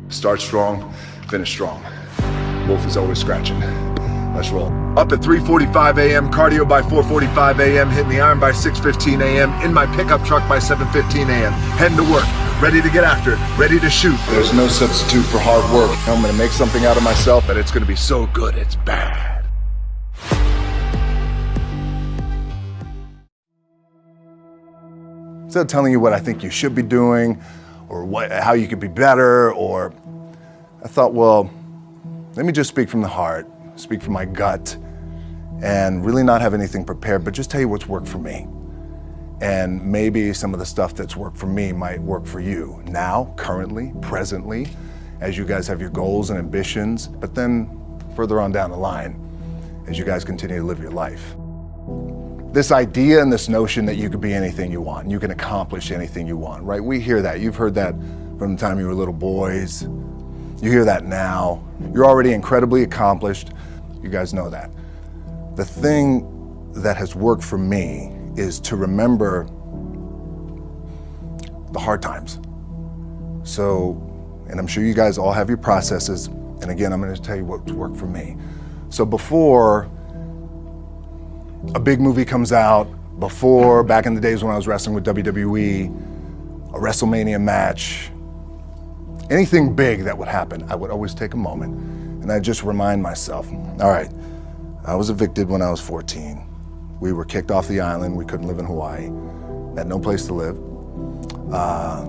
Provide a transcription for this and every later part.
Start strong, finish strong. Wolf is always scratching. Let's roll. Up at 3:45 a.m., cardio by 4:45 a.m., hitting the iron by 6:15 a.m., in my pickup truck by 7:15 a.m., heading to work, ready to get after it, ready to shoot. There's no substitute for hard work. I'm gonna make something out of myself, but it's gonna be so good, it's bad. Instead of telling you what I think you should be doing, or how you could be better, or I thought, well, let me just speak from the heart, speak from my gut, and really not have anything prepared, but just tell you what's worked for me. And maybe some of the stuff that's worked for me might work for you now, currently, presently, as you guys have your goals and ambitions, but then further on down the line, as you guys continue to live your life. This idea and this notion that you could be anything you want, you can accomplish anything you want, right? We hear that. You've heard that from the time you were little boys. You hear that now. You're already incredibly accomplished. You guys know that. The thing that has worked for me is to remember the hard times. So, and I'm sure you guys all have your processes. And again, I'm going to tell you what's worked for me. So before a big movie comes out, before, back in the days when I was wrestling with WWE, a WrestleMania match, anything big that would happen, I would always take a moment and I'd just remind myself, all right, I was evicted when I was 14. We were kicked off the island. We couldn't live in Hawaii. Had no place to live. A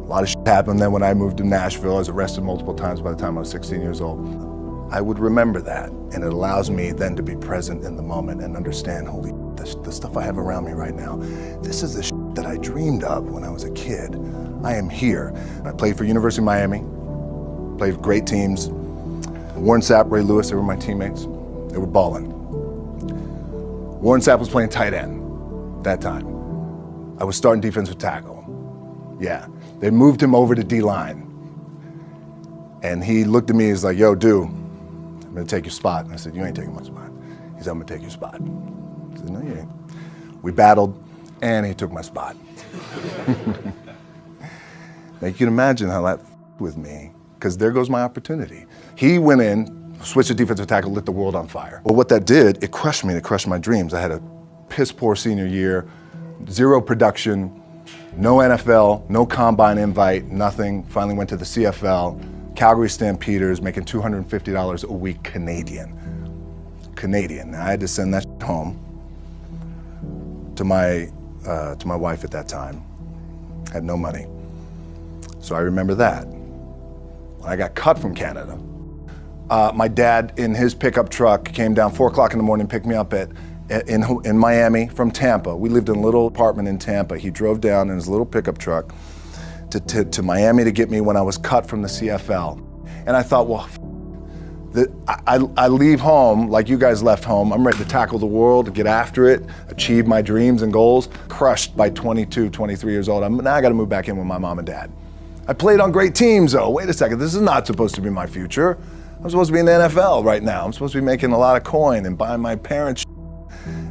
lot of shit happened then when I moved to Nashville. I was arrested multiple times by the time I was 16 years old. I would remember that, and it allows me then to be present in the moment and understand, holy, the stuff I have around me right now, this is the shit that I dreamed of when I was a kid. I am here. I played for University of Miami, played for great teams. Warren Sapp, Ray Lewis, they were my teammates. They were balling. Warren Sapp was playing tight end that time. I was starting defensive tackle. Yeah, they moved him over to D-line. And he looked at me, he's like, yo, dude, I'm gonna take your spot. And I said, you ain't taking my spot. He said, I'm gonna take your spot. I said, no, you ain't. We battled, and he took my spot. Now you can imagine how that with me, because there goes my opportunity. He went in, switched to defensive tackle, lit the world on fire. Well, what that did, it crushed me, it crushed my dreams. I had a piss poor senior year, zero production, no NFL, no combine invite, nothing. Finally went to the CFL. Calgary Stampeders, making $250 a week Canadian. Now I had to send that home to my wife at that time. Had no money. So I remember that. When I got cut from Canada, my dad in his pickup truck came down 4 o'clock in the morning, picked me up in Miami from Tampa. We lived in a little apartment in Tampa. He drove down in his little pickup truck to Miami to get me when I was cut from the CFL. And I thought, well, I leave home like you guys left home. I'm ready to tackle the world, get after it, achieve my dreams and goals. Crushed by 22, 23 years old. Now I got to move back in with my mom and dad. I played on great teams though. Wait a second, this is not supposed to be my future. I'm supposed to be in the NFL right now. I'm supposed to be making a lot of coin and buying my parents,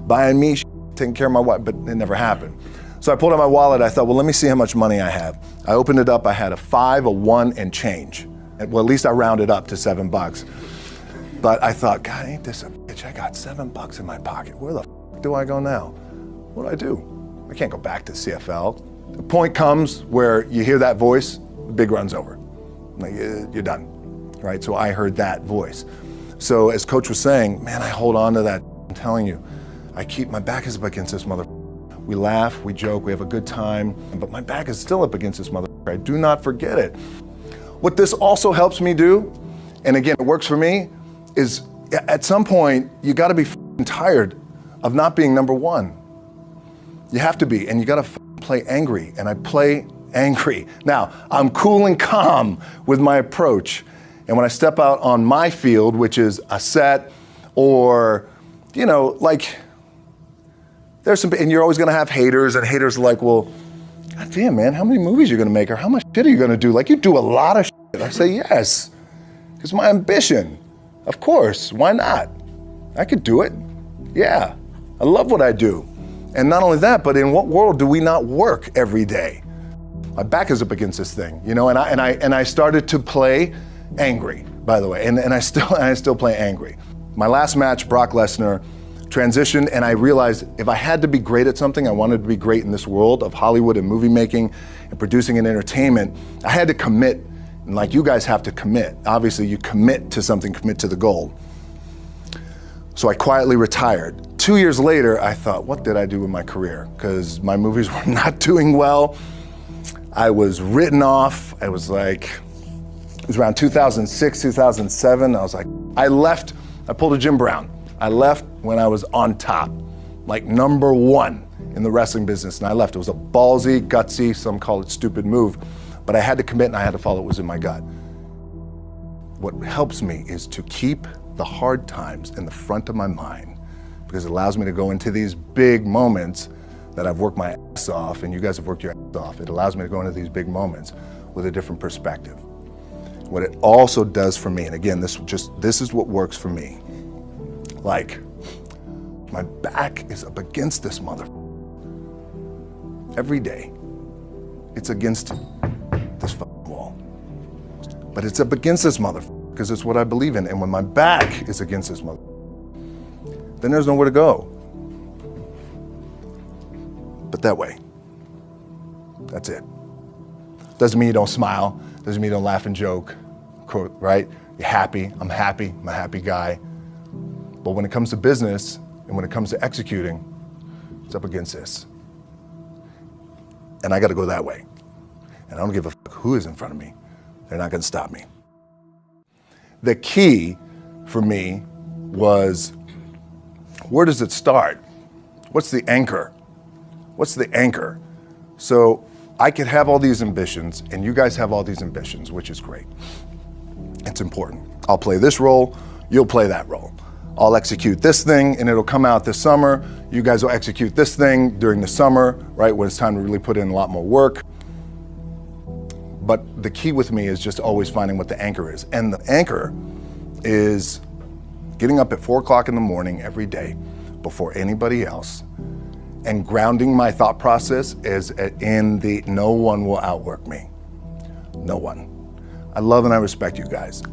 buying me, taking care of my wife, but it never happened. So I pulled out my wallet, I thought, well, let me see how much money I have. I opened it up, I had a 5, a 1, and change. Well, at least I rounded up to $7. But I thought, God, ain't this a bitch? I got $7 in my pocket. Where the f do I go now? What do I do? I can't go back to CFL. The point comes where you hear that voice, the big run's over. Like, you're done, right? So I heard that voice. So as Coach was saying, man, I hold on to that. I'm telling you, my back is up against this mother. We laugh, we joke, we have a good time, but my back is still up against this mother. I do not forget it. What this also helps me do, and again, it works for me, is at some point, you gotta be tired of not being number one. You have to be, and you gotta play angry, and I play angry. Now, I'm cool and calm with my approach, and when I step out on my field, which is a set, or, you know, like, there's some, and you're always gonna have haters, and haters are like, well, God damn, man, how many movies are you gonna make, or how much shit are you gonna do? Like, you do a lot of shit. I say, yes, it's my ambition. Of course, why not? I could do it, yeah. I love what I do. And not only that, but in what world do we not work every day? My back is up against this thing, you know, and I started to play angry, by the way, and I still play angry. My last match, Brock Lesnar, transitioned, and I realized if I had to be great at something, I wanted to be great in this world of Hollywood and movie making and producing and entertainment, I had to commit, and like you guys have to commit. Obviously, you commit to something, commit to the goal. So I quietly retired. 2 years later, I thought, what did I do with my career? Because my movies were not doing well. I was written off. I was like, it was around 2006, 2007. I was like, I pulled a Jim Brown. I left when I was on top, like #1 in the wrestling business, and I left. It was a ballsy, gutsy, some call it stupid move, but I had to commit and I had to follow what was in my gut. What helps me is to keep the hard times in the front of my mind, because it allows me to go into these big moments that I've worked my ass off, and you guys have worked your ass off. It allows me to go into these big moments with a different perspective. What it also does for me, and again, this is what works for me. Like, my back is up against this mother. Every day, it's against this fucking wall. But it's up against this mother because it's what I believe in. And when my back is against this mother, then there's nowhere to go. But that way, that's it. Doesn't mean you don't smile. Doesn't mean you don't laugh and joke, right? You're happy. I'm a happy guy. But when it comes to business and when it comes to executing, it's up against this. And I got to go that way. And I don't give a fuck who is in front of me. They're not going to stop me. The key for me was, where does it start? What's the anchor? What's the anchor? So I could have all these ambitions, and you guys have all these ambitions, which is great. It's important. I'll play this role, you'll play that role. I'll execute this thing and it'll come out this summer. You guys will execute this thing during the summer, right, when it's time to really put in a lot more work. But the key with me is just always finding what the anchor is. And the anchor is getting up at 4 o'clock in the morning every day before anybody else and grounding my thought process is in the no one will outwork me. No one. I love and I respect you guys.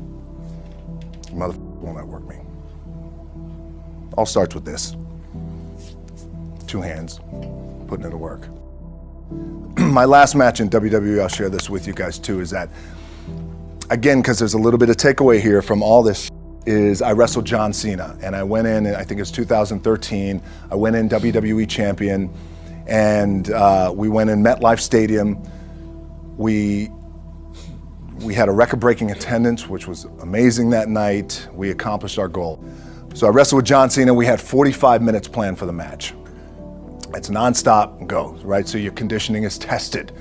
You motherfucker won't outwork me. All starts with this. 2 hands, putting it to work. My last match in WWE, I'll share this with you guys too, is that, again, because there's a little bit of takeaway here from all this, is I wrestled John Cena. And I went in, I think it was 2013, I went in WWE champion, and we went in MetLife Stadium. We had a record-breaking attendance, which was amazing that night. We accomplished our goal. So I wrestled with John Cena. We had 45 minutes planned for the match. It's nonstop, go, right? So your conditioning is tested.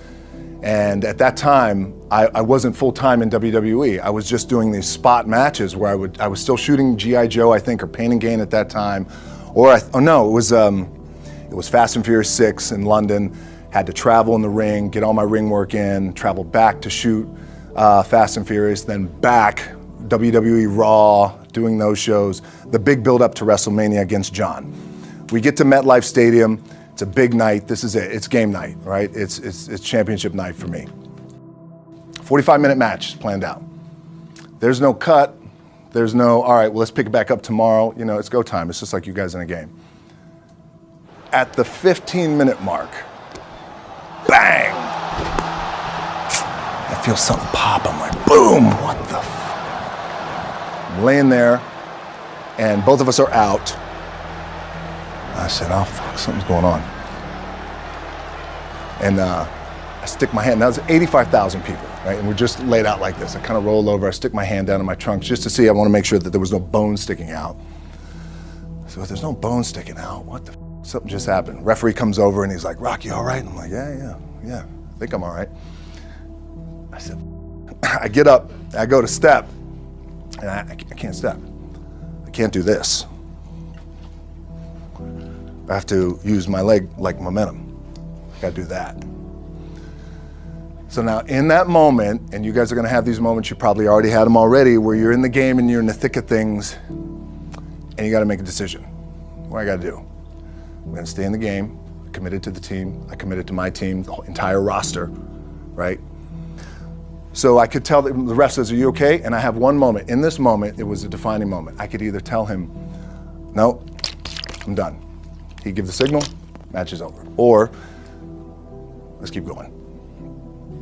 And at that time, I wasn't full-time in WWE. I was just doing these spot matches where I was still shooting G.I. Joe, I think, or Pain and Gain at that time. Or, it was Fast and Furious 6 in London. Had to travel in the ring, get all my ring work in, travel back to shoot Fast and Furious, then back, WWE Raw, doing those shows, the big build up to WrestleMania against John. We get to MetLife Stadium, it's a big night, this is it, it's game night, right? It's championship night for me. 45-minute match planned out. There's no cut, there's no, all right, well, let's pick it back up tomorrow, you know, it's go time, it's just like you guys in a game. At the 15-minute mark, bang! I feel something pop, I'm like, boom, what the f? I'm laying there, and both of us are out. I said, oh fuck, something's going on. And I stick my hand, now there's 85,000 people, right? And we're just laid out like this. I kind of roll over, I stick my hand down in my trunk just to see, I want to make sure that there was no bone sticking out. So if there's no bone sticking out, what the f? Something just happened. Referee comes over and he's like, Rock, you all right? I'm like, yeah, I think I'm all right. I said, I get up, I go to step, and I can't step. I can't do this. I have to use my leg like momentum. I gotta do that. So now in that moment, and you guys are gonna have these moments, you probably already had them already, where you're in the game and you're in the thick of things, and you gotta make a decision. What I gotta do? I'm gonna stay in the game, committed to the team, I committed to my team, the whole entire roster, right? So I could tell the ref says, "Are you okay?" And I have one moment. In this moment, it was a defining moment. I could either tell him, "No, I'm done." He gives the signal, match is over. Or, "Let's keep going.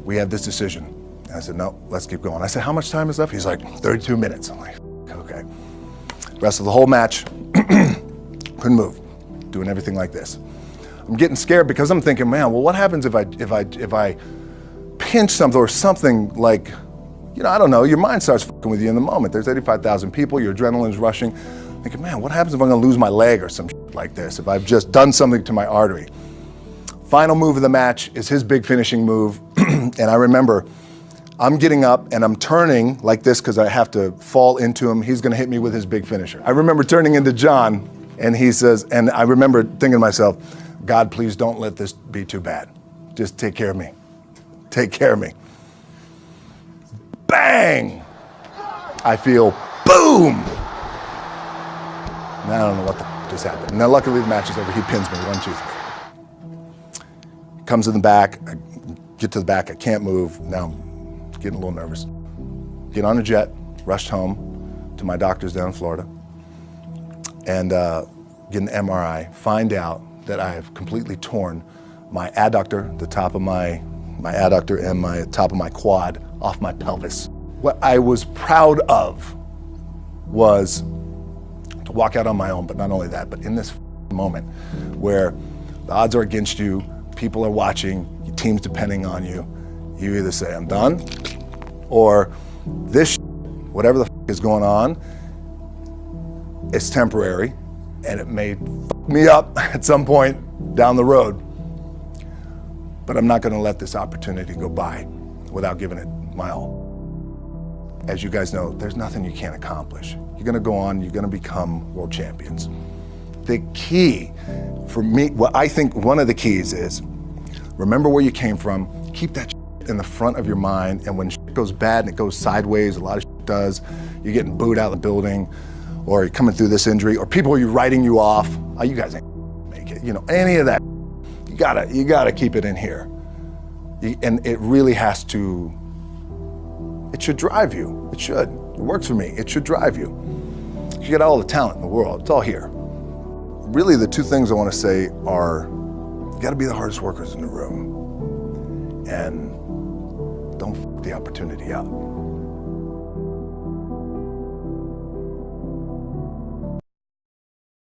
We have this decision." And I said, "No, let's keep going." I said, "How much time is left?" He's like, 32 minutes. I'm like, okay. Rest of the whole match, couldn't move, doing everything like this. I'm getting scared because I'm thinking, man, well, what happens if I pinch something or something like, I don't know, your mind starts fucking with you in the moment. There's 85,000 people, your adrenaline's rushing. Thinking, man, what happens if I'm gonna lose my leg or some shit like this, if I've just done something to my artery? Final move of the match is his big finishing move. And I remember I'm getting up and I'm turning like this because I have to fall into him. He's gonna hit me with his big finisher. I remember turning into John and he says, and I remember thinking to myself, God, please don't let this be too bad. Just take care of me. Take care of me. Bang! I feel boom! And I don't know what the just happened. Now luckily the match is over. He pins me, 1, 2, 3. Comes in the back, I get to the back, I can't move. Now I'm getting a little nervous. Get on a jet, rushed home to my doctor's down in Florida, and get an MRI, find out that I have completely torn my adductor, the top of my adductor and my top of my quad off my pelvis. What I was proud of was to walk out on my own, but not only that, but in this moment where the odds are against you, people are watching, your team's depending on you, you either say, I'm done, or this whatever the is going on, it's temporary, and it may fuck me up at some point down the road. But I'm not gonna let this opportunity go by without giving it my all. As you guys know, there's nothing you can't accomplish. You're gonna go on, you're gonna become world champions. The key for me, what I think one of the keys is, remember where you came from, keep that in the front of your mind, and when shit goes bad and it goes sideways, a lot of shit does, you're getting booed out of the building, or you're coming through this injury, or people are writing you off, oh, you guys ain't make it, any of that. You gotta keep it in here. And it really has to, it should drive you. It should. It works for me. It should drive you. You got all the talent in the world. It's all here. Really, the two things I want to say are, you gotta be the hardest workers in the room. And don't f the opportunity up.